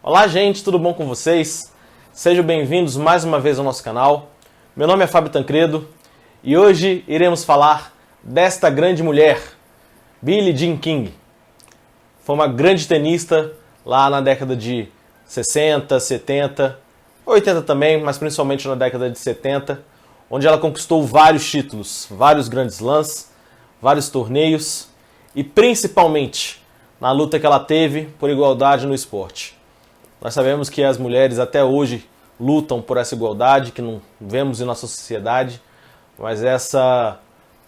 Olá gente, tudo bom com vocês? Sejam bem-vindos mais uma vez ao nosso canal. Meu nome é Fábio Tancredo e hoje iremos falar desta grande mulher, Billie Jean King. Foi uma grande tenista lá na década de 60, 70, 80 também, mas principalmente na década de 70, onde ela conquistou vários títulos, vários grandes slams, vários torneios e principalmente na luta que ela teve por igualdade no esporte. Nós sabemos que as mulheres até hoje lutam por essa igualdade que não vemos em nossa sociedade, mas essa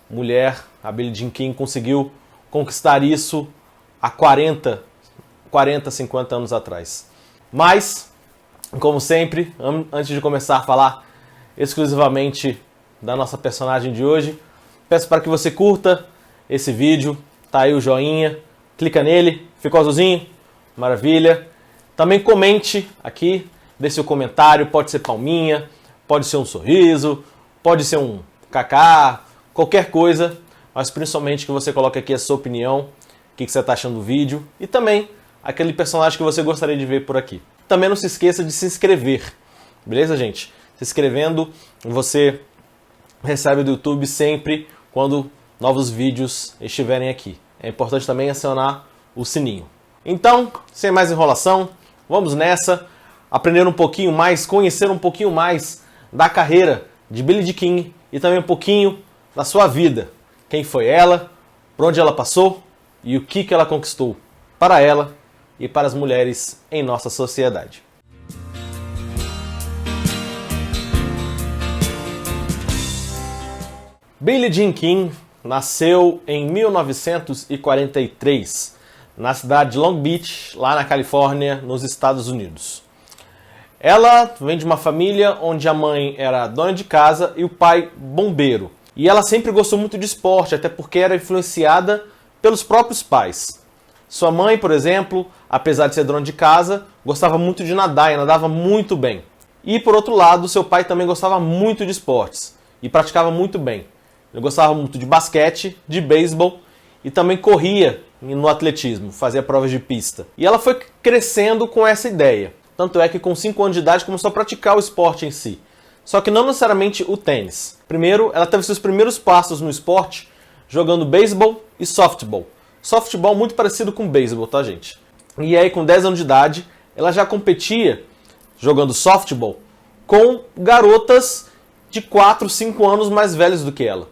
mulher, a Billie Jean King, conseguiu conquistar isso há 40, 50 anos atrás. Mas, como sempre, antes de começar a falar exclusivamente da nossa personagem de hoje, peço para que você curta esse vídeo, tá aí o joinha, clica nele, ficou azulzinho? Maravilha! Também comente aqui, dê seu comentário, pode ser palminha, pode ser um sorriso, pode ser um kaká, qualquer coisa, mas principalmente que você coloque aqui a sua opinião, o que você está achando do vídeo e também aquele personagem que você gostaria de ver por aqui. Também não se esqueça de se inscrever, beleza, gente? Se inscrevendo, você recebe do YouTube sempre quando novos vídeos estiverem aqui. É importante também acionar o sininho. Então, sem mais enrolação, vamos nessa, aprender um pouquinho mais, conhecer um pouquinho mais da carreira de Billie Jean King e também um pouquinho da sua vida. Quem foi ela, por onde ela passou e o que ela conquistou para ela e para as mulheres em nossa sociedade. Billie Jean King nasceu em 1943, na cidade de Long Beach, lá na Califórnia, nos Estados Unidos. Ela vem de uma família onde a mãe era dona de casa e o pai bombeiro. E ela sempre gostou muito de esporte, até porque era influenciada pelos próprios pais. Sua mãe, por exemplo, apesar de ser dona de casa, gostava muito de nadar e nadava muito bem. E por outro lado, seu pai também gostava muito de esportes e praticava muito bem. Ele gostava muito de basquete, de beisebol e também corria no atletismo, fazia provas de pista. E ela foi crescendo com essa ideia. Tanto é que com 5 anos de idade começou a praticar o esporte em si. Só que não necessariamente o tênis. Primeiro, ela teve seus primeiros passos no esporte jogando beisebol e softball. Softball muito parecido com beisebol, tá, gente? E aí, com 10 anos de idade, ela já competia jogando softball com garotas de 4, 5 anos mais velhas do que ela,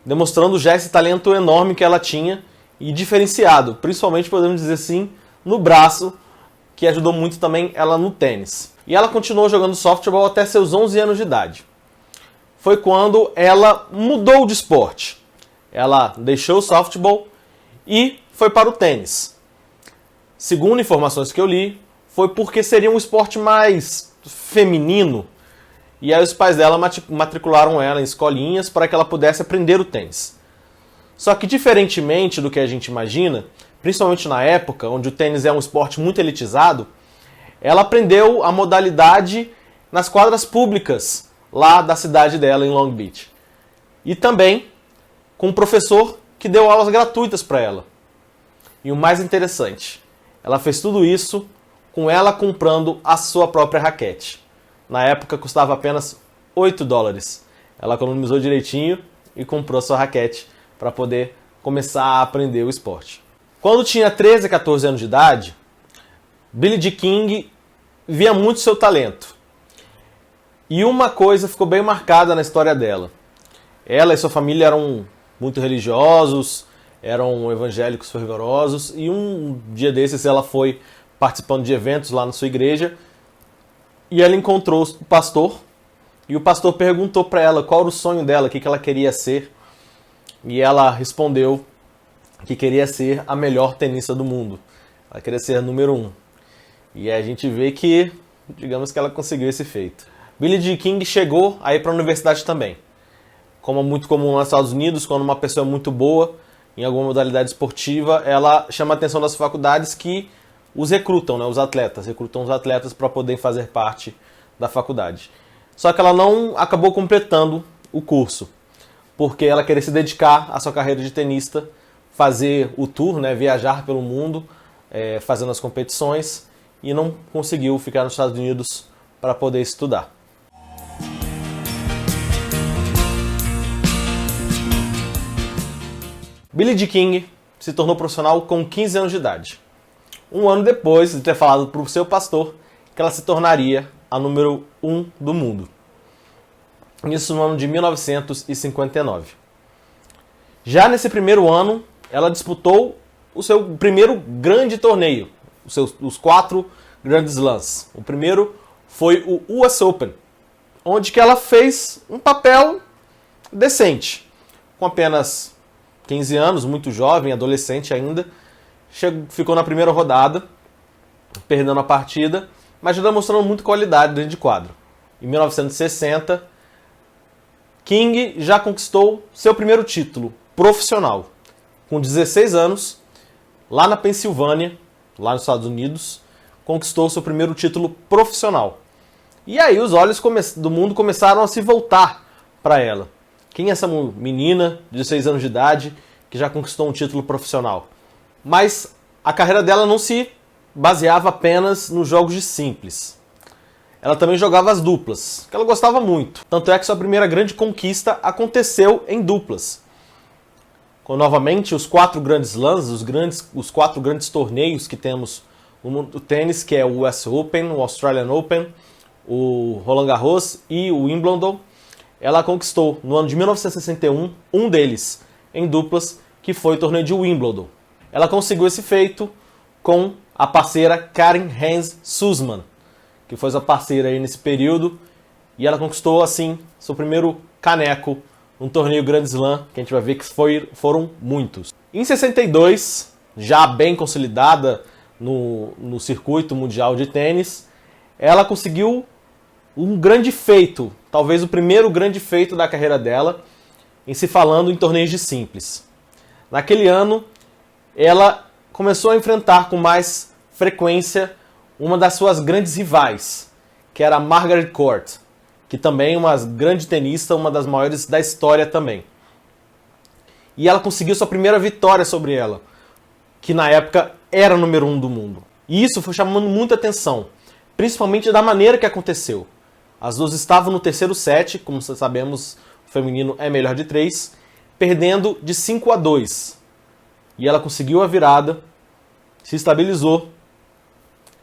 demonstrando já esse talento enorme que ela tinha e diferenciado, principalmente, podemos dizer assim, no braço, que ajudou muito também ela no tênis. E ela continuou jogando softball até seus 11 anos de idade. Foi quando ela mudou de esporte. Ela deixou o softball e foi para o tênis. Segundo informações que eu li, foi porque seria um esporte mais feminino. E aí os pais dela matricularam ela em escolinhas para que ela pudesse aprender o tênis. Só que diferentemente do que a gente imagina, principalmente na época, onde o tênis é um esporte muito elitizado, ela aprendeu a modalidade nas quadras públicas lá da cidade dela, em Long Beach. E também com um professor que deu aulas gratuitas para ela. E o mais interessante, ela fez tudo isso com ela comprando a sua própria raquete. Na época custava apenas $8. Ela economizou direitinho e comprou sua raquete para poder começar a aprender o esporte. Quando tinha 13 a 14 anos de idade, Billie Jean King via muito seu talento. E uma coisa ficou bem marcada na história dela. Ela e sua família eram muito religiosos, eram evangélicos fervorosos, e um dia desses ela foi participando de eventos lá na sua igreja, e ela encontrou o pastor, e o pastor perguntou para ela qual era o sonho dela, o que ela queria ser, e ela respondeu que queria ser a melhor tenista do mundo. Ela queria ser a número 1. E a gente vê que, digamos que ela conseguiu esse feito. Billie Jean King chegou a ir para a universidade também. Como é muito comum nos Estados Unidos, quando uma pessoa é muito boa em alguma modalidade esportiva, ela chama a atenção das faculdades que os recrutam, né, recrutam os atletas para poderem fazer parte da faculdade. Só que ela não acabou completando o curso, porque ela queria se dedicar à sua carreira de tenista, fazer o tour, né, viajar pelo mundo, fazendo as competições, e não conseguiu ficar nos Estados Unidos para poder estudar. Billie Jean King se tornou profissional com 15 anos de idade. Um ano depois de ter falado para o seu pastor que ela se tornaria a número 1 do mundo. Isso no ano de 1959. Já nesse primeiro ano, ela disputou o seu primeiro grande torneio, os 4 Grand Slams. O primeiro foi o US Open, onde que ela fez um papel decente. Com apenas 15 anos, muito jovem, adolescente ainda, ficou na primeira rodada, perdendo a partida, mas já demonstrando muita qualidade dentro de quadro. Em 1960, King já conquistou seu primeiro título profissional. Com 16 anos, lá na Pensilvânia, lá nos Estados Unidos, conquistou seu primeiro título profissional. E aí os olhos do mundo começaram a se voltar para ela. Quem é essa menina de 16 anos de idade que já conquistou um título profissional? Mas a carreira dela não se baseava apenas nos jogos de simples. Ela também jogava as duplas, que ela gostava muito. Tanto é que sua primeira grande conquista aconteceu em duplas. Com novamente os 4 grandes slams, os 4 grandes torneios que temos no tênis, que é o US Open, o Australian Open, o Roland Garros e o Wimbledon. Ela conquistou no ano de 1961 um deles em duplas, que foi o torneio de Wimbledon. Ela conseguiu esse feito com a parceira Karin Hans Sussman, que foi sua parceira aí nesse período, e ela conquistou assim seu primeiro caneco num torneio Grand Slam, que a gente vai ver que foram muitos. Em 62, já bem consolidada no circuito mundial de tênis, ela conseguiu um grande feito, talvez o primeiro grande feito da carreira dela, em se falando em torneios de simples. Naquele ano, ela começou a enfrentar com mais frequência uma das suas grandes rivais, que era a Margaret Court, que também é uma grande tenista, uma das maiores da história também. E ela conseguiu sua primeira vitória sobre ela, que na época era a número 1 do mundo. E isso foi chamando muita atenção, principalmente da maneira que aconteceu. As duas estavam no terceiro set, como sabemos, o feminino é melhor de 3, perdendo de 5-2. E ela conseguiu a virada, se estabilizou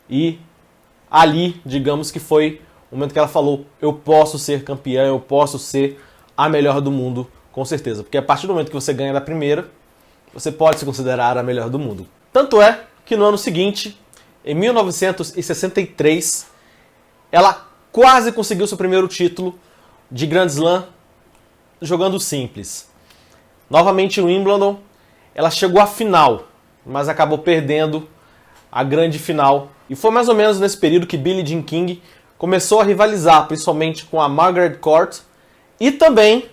e ali, digamos que foi o momento que ela falou: eu posso ser campeã, eu posso ser a melhor do mundo, com certeza. Porque a partir do momento que você ganha da primeira, você pode se considerar a melhor do mundo. Tanto é que no ano seguinte, em 1963, ela quase conseguiu seu primeiro título de Grand Slam jogando simples. Novamente em Wimbledon, ela chegou à final, mas acabou perdendo a grande final. E foi mais ou menos nesse período que Billie Jean King começou a rivalizar, principalmente com a Margaret Court e também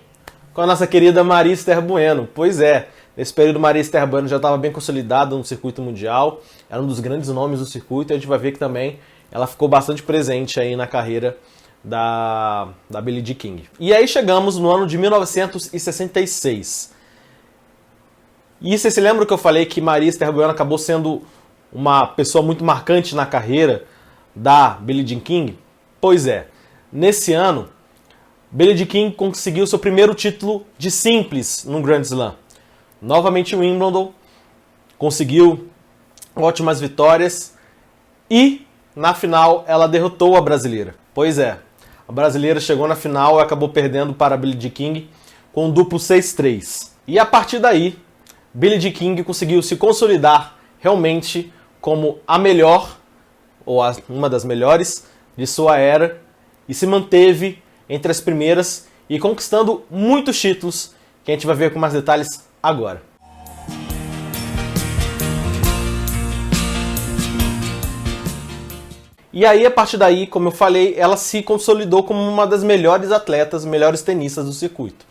com a nossa querida Maria Esther Bueno. Pois é, nesse período Maria Esther Bueno já estava bem consolidada no circuito mundial, era um dos grandes nomes do circuito, e a gente vai ver que também ela ficou bastante presente aí na carreira da Billie Jean King. E aí chegamos no ano de 1966. E você se lembra que eu falei que Maria Esther Bueno acabou sendo uma pessoa muito marcante na carreira da Billie Jean King? Pois é, nesse ano, Billie Jean King conseguiu seu primeiro título de simples no Grand Slam. Novamente em Wimbledon, conseguiu ótimas vitórias e na final ela derrotou a brasileira. Pois é, a brasileira chegou na final e acabou perdendo para a Billie Jean King com um duplo 6-3. E a partir daí, Billie Jean King conseguiu se consolidar realmente como a melhor, ou uma das melhores, de sua era, e se manteve entre as primeiras e conquistando muitos títulos, que a gente vai ver com mais detalhes agora. E aí, a partir daí, como eu falei, ela se consolidou como uma das melhores atletas, melhores tenistas do circuito.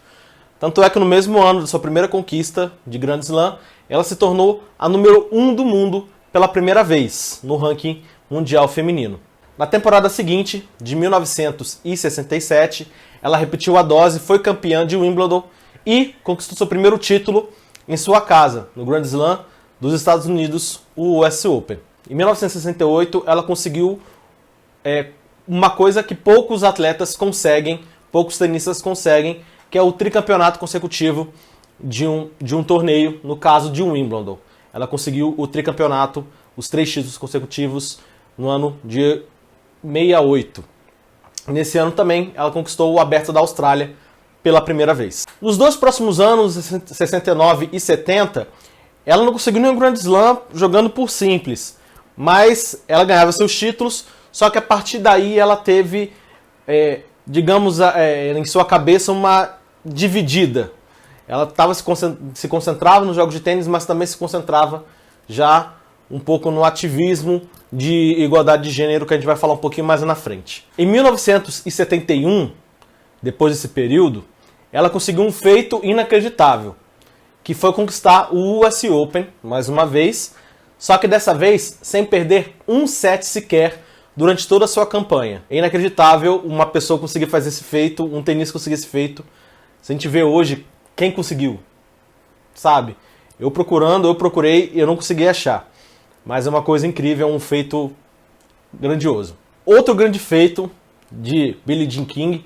Tanto é que no mesmo ano da sua primeira conquista de Grand Slam, ela se tornou a número 1 do mundo pela primeira vez no ranking mundial feminino. Na temporada seguinte, de 1967, ela repetiu a dose, foi campeã de Wimbledon e conquistou seu primeiro título em sua casa, no Grand Slam dos Estados Unidos, o US Open. em 1968, ela conseguiu uma coisa que poucos atletas conseguem, poucos tenistas conseguem, que é o tricampeonato consecutivo de um torneio, no caso de um Wimbledon. Ela conseguiu o tricampeonato, os 3 títulos consecutivos, no ano de 68. Nesse ano também, ela conquistou o Aberto da Austrália pela primeira vez. Nos 2 próximos anos, 69 e 70, ela não conseguiu nenhum Grand Slam jogando por simples, mas ela ganhava seus títulos, só que a partir daí ela teve, digamos, em sua cabeça uma dividida. Ela se concentrava nos jogos de tênis, mas também se concentrava já um pouco no ativismo de igualdade de gênero, que a gente vai falar um pouquinho mais na frente. Em 1971, depois desse período, ela conseguiu um feito inacreditável, que foi conquistar o US Open, mais uma vez, só que dessa vez sem perder um set sequer durante toda a sua campanha. É inacreditável uma pessoa conseguir fazer esse feito, um tenista conseguir esse feito. Se a gente vê hoje, quem conseguiu? Sabe? Eu procurei e eu não consegui achar. Mas é uma coisa incrível, é um feito grandioso. Outro grande feito de Billie Jean King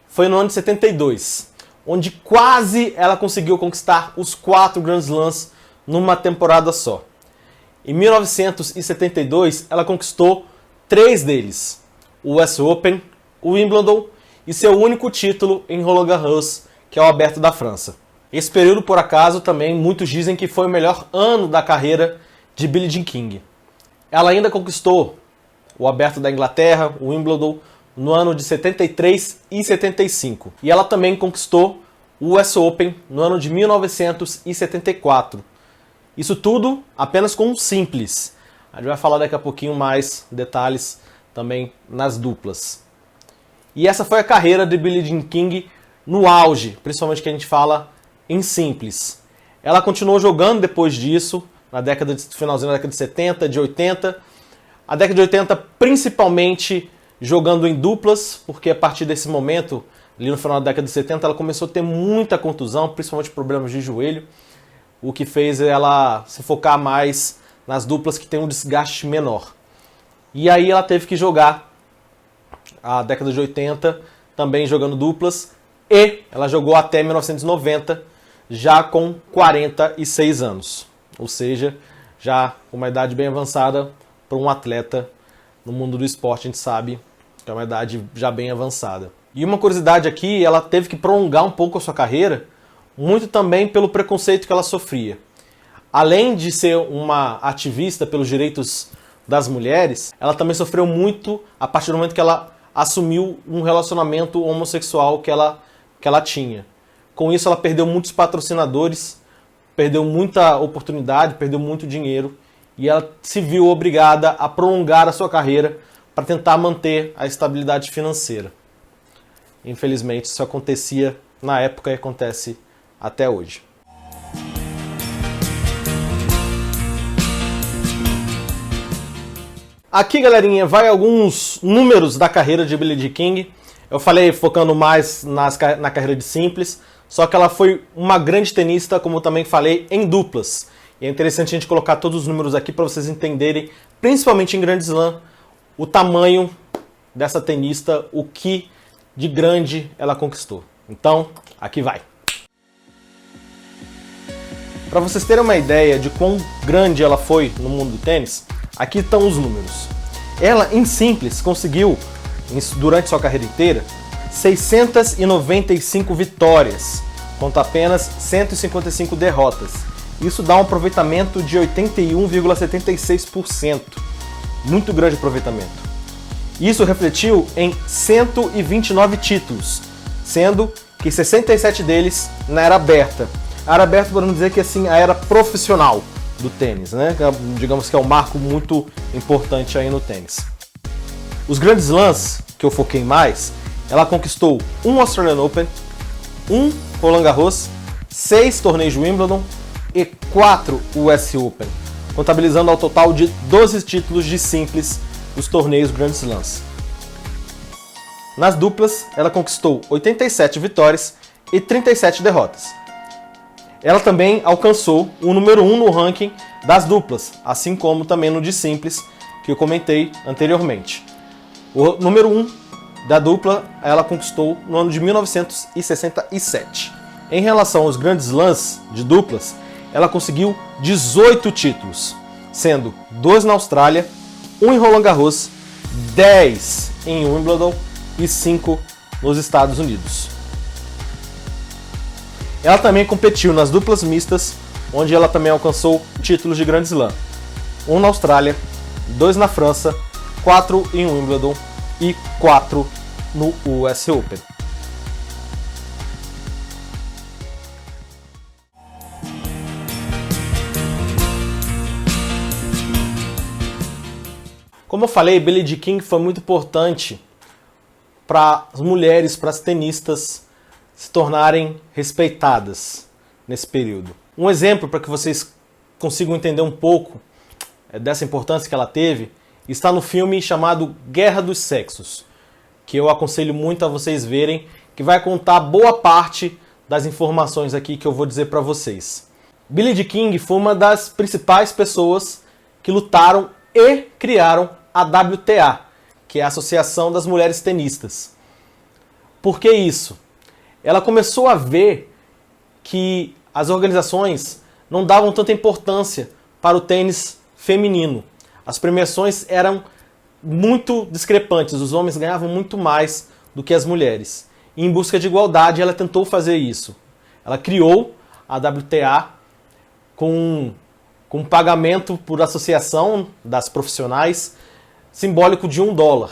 foi no ano de 72, onde quase ela conseguiu conquistar os 4 Grand Slams numa temporada só. Em 1972, ela conquistou 3 deles, o US Open, o Wimbledon e seu único título em Roland Garros, que é o Aberto da França. Esse período, por acaso, também muitos dizem que foi o melhor ano da carreira de Billie Jean King. Ela ainda conquistou o Aberto da Inglaterra, o Wimbledon, no ano de 73 e 75. E ela também conquistou o US Open no ano de 1974. Isso tudo apenas com um simples. A gente vai falar daqui a pouquinho mais detalhes também nas duplas. E essa foi a carreira de Billie Jean King no auge, principalmente que a gente fala em simples. Ela continuou jogando depois disso, finalzinho da década de 70, de 80. A década de 80 principalmente jogando em duplas, porque a partir desse momento, ali no final da década de 70, ela começou a ter muita contusão, principalmente problemas de joelho, o que fez ela se focar mais nas duplas que tem um desgaste menor. E aí ela teve que jogar a década de 80 também jogando duplas, e ela jogou até 1990 já com 46 anos. Ou seja, já com uma idade bem avançada para um atleta no mundo do esporte, a gente sabe que é uma idade já bem avançada. E uma curiosidade aqui, ela teve que prolongar um pouco a sua carreira, muito também pelo preconceito que ela sofria. Além de ser uma ativista pelos direitos das mulheres, ela também sofreu muito a partir do momento que ela assumiu um relacionamento homossexual que ela tinha. Com isso, ela perdeu muitos patrocinadores, perdeu muita oportunidade, perdeu muito dinheiro, e ela se viu obrigada a prolongar a sua carreira para tentar manter a estabilidade financeira. Infelizmente, isso acontecia na época e acontece até hoje. Aqui, galerinha, vai alguns números da carreira de Billie Jean King. Eu falei focando mais na carreira de simples, só que ela foi uma grande tenista, como eu também falei, em duplas. E é interessante a gente colocar todos os números aqui para vocês entenderem, principalmente em Grand Slam, o tamanho dessa tenista, o que de grande ela conquistou. Então, aqui vai. Para vocês terem uma ideia de quão grande ela foi no mundo do tênis, aqui estão os números. Ela, em simples, conseguiu, durante sua carreira inteira, 695 vitórias, contra apenas 155 derrotas. Isso dá um aproveitamento de 81,76%. Muito grande aproveitamento. Isso refletiu em 129 títulos, sendo que 67 deles na era aberta. A era aberta, podemos dizer que assim, a era profissional do tênis, né? Digamos que é um marco muito importante aí no tênis. Os Grand Slams, que eu foquei mais, ela conquistou um Australian Open, um Roland Garros, 6 torneios de Wimbledon e 4 US Open, contabilizando ao total de 12 títulos de simples dos torneios Grand Slams. Nas duplas, ela conquistou 87 vitórias e 37 derrotas. ela também alcançou o número 1 no ranking das duplas, assim como também no de simples, que eu comentei anteriormente. O número 1 da dupla ela conquistou no ano de 1967. Em relação aos grandes slams de duplas, ela conseguiu 18 títulos, sendo 2 na Austrália, 1 em Roland Garros, 10 em Wimbledon e 5 nos Estados Unidos. Ela também competiu nas duplas mistas, onde ela também alcançou títulos de Grand Slam. 1 na Austrália, 2 na França, 4 em Wimbledon e 4 no US Open. Como eu falei, Billie Jean King foi muito importante para as mulheres, para as tenistas se tornarem respeitadas nesse período. Um exemplo para que vocês consigam entender um pouco dessa importância que ela teve está no filme chamado Guerra dos Sexos, que eu aconselho muito a vocês verem, que vai contar boa parte das informações aqui que eu vou dizer para vocês. Billie Jean King foi uma das principais pessoas que lutaram e criaram a WTA, que é a Associação das Mulheres Tenistas. Por que isso? Ela começou a ver que as organizações não davam tanta importância para o tênis feminino. As premiações eram muito discrepantes, os homens ganhavam muito mais do que as mulheres. E em busca de igualdade, ela tentou fazer isso. Ela criou a WTA com pagamento por associação das profissionais simbólico de $1.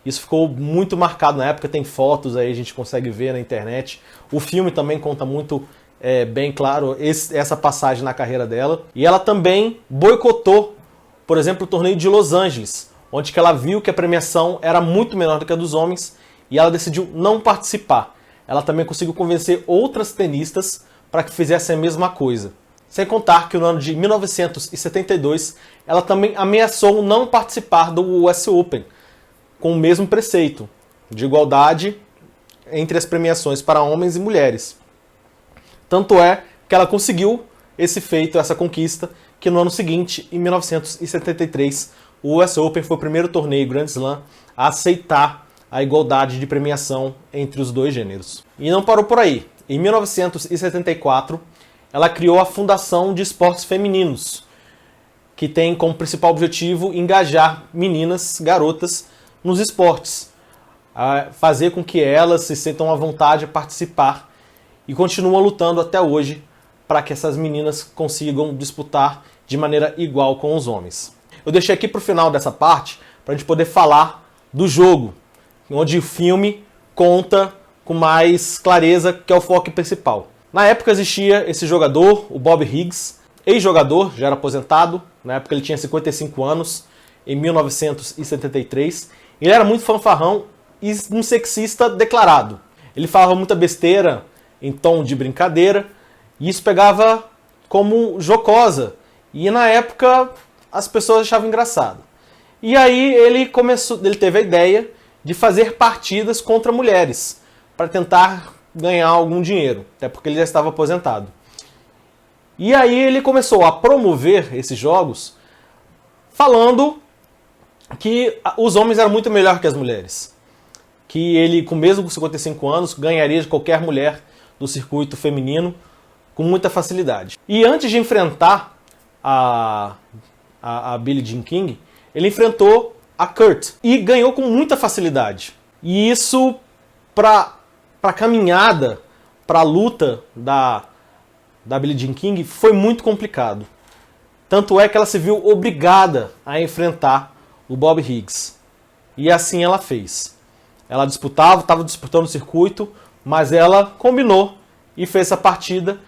Isso ficou muito marcado na época, tem fotos aí, a gente consegue ver na internet. O filme também conta muito bem claro essa passagem na carreira dela. E ela também boicotou, por exemplo, o torneio de Los Angeles, onde que ela viu que a premiação era muito menor do que a dos homens e ela decidiu não participar. Ela também conseguiu convencer outras tenistas para que fizessem a mesma coisa. Sem contar que no ano de 1972 ela também ameaçou não participar do US Open, com o mesmo preceito de igualdade entre as premiações para homens e mulheres. Tanto é que ela conseguiu esse feito, essa conquista, que no ano seguinte, em 1973, o US Open foi o primeiro torneio Grand Slam a aceitar a igualdade de premiação entre os dois gêneros. E não parou por aí. Em 1974, ela criou a Fundação de Esportes Femininos, que tem como principal objetivo engajar meninas, garotas, nos esportes, fazer com que elas se sintam à vontade a participar e continuam lutando até hoje para que essas meninas consigam disputar de maneira igual com os homens. Eu deixei aqui para o final dessa parte para a gente poder falar do jogo, onde o filme conta com mais clareza, que é o foco principal. Na época existia esse jogador, o Bob Higgs, ex-jogador, já era aposentado, na época ele tinha 55 anos, em 1973. Ele era muito fanfarrão e um sexista declarado. Ele falava muita besteira em tom de brincadeira e isso pegava como jocosa. E na época as pessoas achavam engraçado. E aí ele teve a ideia de fazer partidas contra mulheres para tentar ganhar algum dinheiro, até porque ele já estava aposentado. E aí ele começou a promover esses jogos falando que os homens eram muito melhor que as mulheres. Que ele, com mesmo com 55 anos, ganharia de qualquer mulher do circuito feminino com muita facilidade. E antes de enfrentar a Billie Jean King, ele enfrentou a Kurt e ganhou com muita facilidade. E isso, para a caminhada, para a luta da Billie Jean King, foi muito complicado. Tanto é que ela se viu obrigada a enfrentar o Bob Higgs. E assim ela fez. Ela estava disputando o circuito, mas ela combinou e fez essa partida.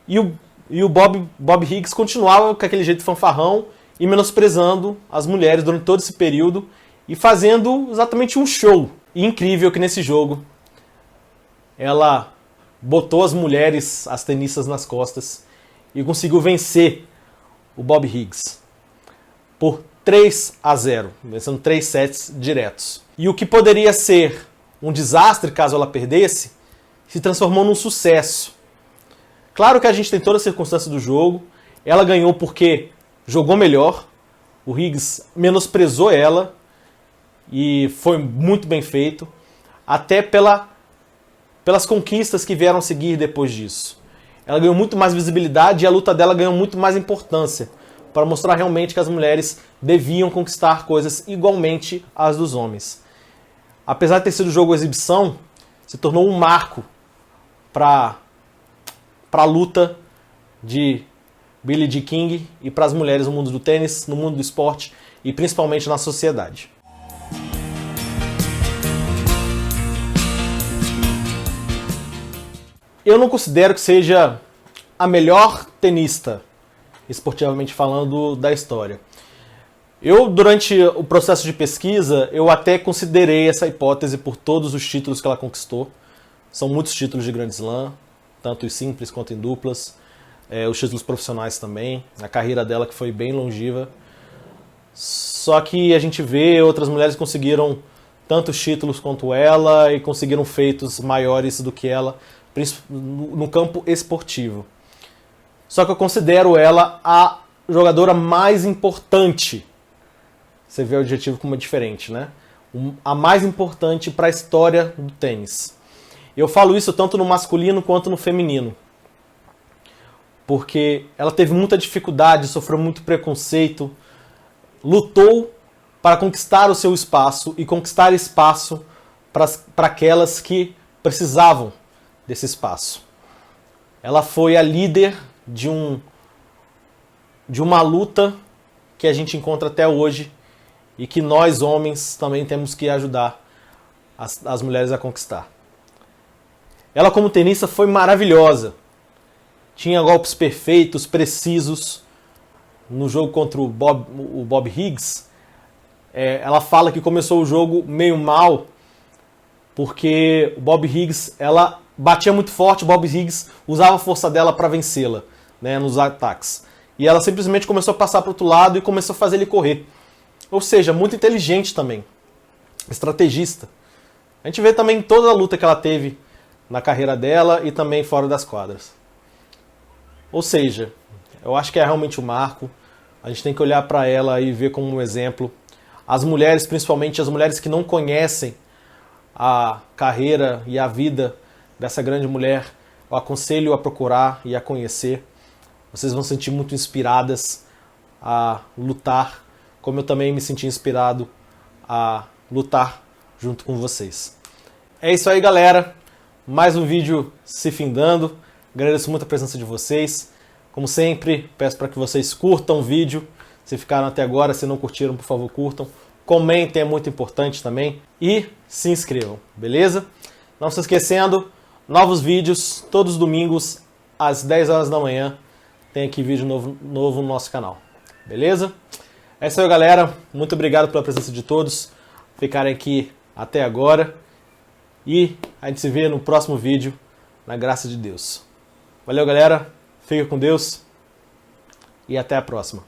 E o Bob Higgs continuava com aquele jeito fanfarrão e menosprezando as mulheres durante todo esse período e fazendo exatamente um show. E incrível que nesse jogo ela botou as mulheres, as tenistas nas costas e conseguiu vencer o Bob Higgs por 3-0, vencendo 3 sets diretos. E o que poderia ser um desastre caso ela perdesse, se transformou num sucesso. Claro que a gente tem toda a circunstância do jogo. Ela ganhou porque jogou melhor. O Higgs menosprezou ela e foi muito bem feito. Até pelas conquistas que vieram seguir depois disso. Ela ganhou muito mais visibilidade e a luta dela ganhou muito mais importância, para mostrar realmente que as mulheres deviam conquistar coisas igualmente às dos homens. Apesar de ter sido jogo exibição, se tornou um marco para a luta de Billie Jean King e para as mulheres no mundo do tênis, no mundo do esporte e principalmente na sociedade. Eu não considero que seja a melhor tenista, esportivamente falando, da história. Eu, durante o processo de pesquisa, eu até considerei essa hipótese por todos os títulos que ela conquistou. São muitos títulos de Grand Slam, tanto em simples quanto em duplas. Os títulos profissionais também. A carreira dela que foi bem longeva. Só que a gente vê outras mulheres que conseguiram tantos títulos quanto ela e conseguiram feitos maiores do que ela no campo esportivo. Só que eu considero ela a jogadora mais importante. Você vê o adjetivo como é diferente, né? A mais importante para a história do tênis. Eu falo isso tanto no masculino quanto no feminino. Porque ela teve muita dificuldade, sofreu muito preconceito, lutou para conquistar o seu espaço e conquistar espaço para aquelas que precisavam desse espaço. Ela foi a líder de uma luta que a gente encontra até hoje e que nós, homens, também temos que ajudar as mulheres a conquistar. Ela, como tenista, foi maravilhosa. Tinha golpes perfeitos, precisos. No jogo contra o Bob Higgs, ela fala que começou o jogo meio mal, porque o Bob Higgs, ela batia muito forte, o Bob Higgs usava a força dela para vencê-la, né, nos ataques. E ela simplesmente começou a passar para o outro lado e começou a fazer ele correr. Ou seja, muito inteligente também. Estrategista. A gente vê também toda a luta que ela teve na carreira dela e também fora das quadras. Ou seja, eu acho que é realmente um marco. A gente tem que olhar para ela e ver como um exemplo. As mulheres, principalmente as mulheres que não conhecem a carreira e a vida dessa grande mulher, eu aconselho a procurar e a conhecer. Vocês vão se sentir muito inspiradas a lutar, como eu também me senti inspirado a lutar junto com vocês. É isso aí, galera. Mais um vídeo se findando. Agradeço muito a presença de vocês. Como sempre, peço para que vocês curtam o vídeo. Se ficaram até agora, se não curtiram, por favor, curtam. Comentem, é muito importante também. E se inscrevam, beleza? Não se esquecendo, novos vídeos todos os domingos às 10 horas da manhã. Tem aqui vídeo novo no nosso canal, beleza? É isso aí, galera. Muito obrigado pela presença de todos. Ficarem aqui até agora. E a gente se vê no próximo vídeo, na graça de Deus. Valeu, galera. Fica com Deus. E até a próxima.